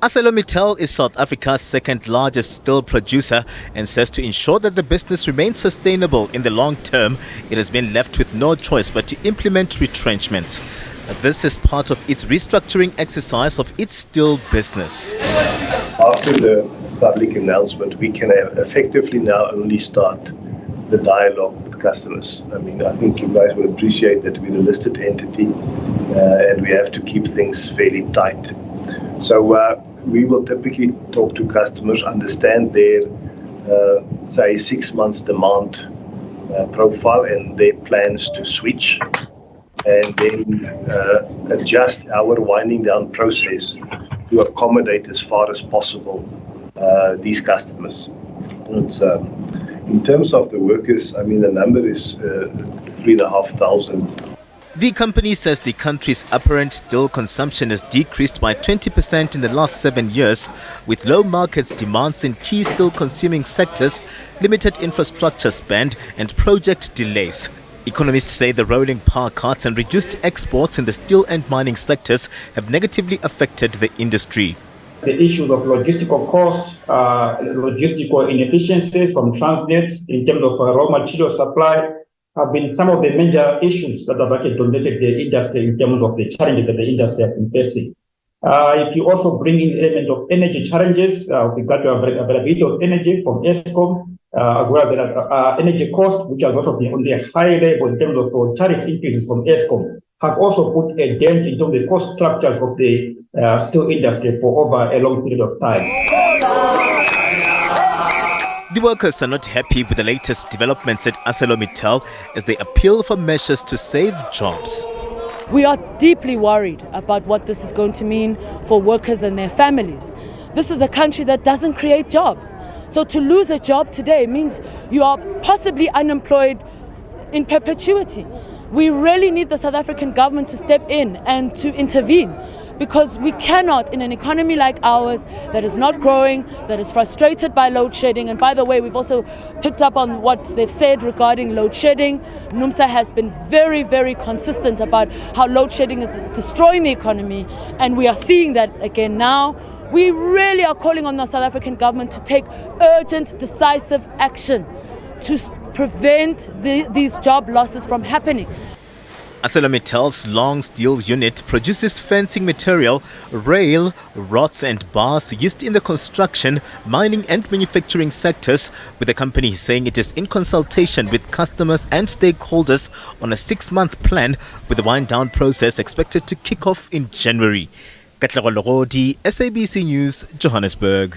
ArcelorMittal is South Africa's second largest steel producer and says to ensure that the business remains sustainable in the long term, it has been left with no choice but to implement retrenchments. This is part of its restructuring exercise of its steel business. After the public announcement, we can effectively now only start the dialogue with customers. I think you guys will appreciate that we're a listed entity and we have to keep things fairly tight. So we will typically talk to customers, understand their, say, 6 months demand profile and their plans to switch, and then adjust our winding down process to accommodate as far as possible these customers. In terms of the workers, the number is 3,500. The company says the country's apparent steel consumption has decreased by 20% in the last 7 years, with low market demands in key steel consuming sectors, limited infrastructure spend and project delays. Economists say the rolling power cuts and reduced exports in the steel and mining sectors have negatively affected the industry. The issues of logistical cost, logistical inefficiencies from Transnet in terms of raw material supply have been some of the major issues that have actually dominated the industry in terms of the challenges that the industry has been facing. If you also bring in the element of energy challenges, we've got the availability of energy from Eskom, as well as the energy cost, which has also been on the high level in terms of tariff increases from Eskom, have also put a dent into the cost structures of the steel industry for over a long period of time. The workers are not happy with the latest developments at ArcelorMittal as they appeal for measures to save jobs. We are deeply worried about what this is going to mean for workers and their families. This is a country that doesn't create jobs. So to lose a job today means you are possibly unemployed in perpetuity. We really need the South African government to step in and to intervene, because we cannot, in an economy like ours that is not growing, that is frustrated by load shedding. And by the way, we've also picked up on what they've said regarding load shedding. NUMSA has been very, very consistent about how load shedding is destroying the economy. And we are seeing that again now. We really are calling on the South African government to take urgent, decisive action to prevent these job losses from happening. ArcelorMittal's long steel unit produces fencing material, rail, rods and bars used in the construction, mining and manufacturing sectors, with the company saying it is in consultation with customers and stakeholders on a 6-month plan, with the wind-down process expected to kick off in January. SABC News, Johannesburg.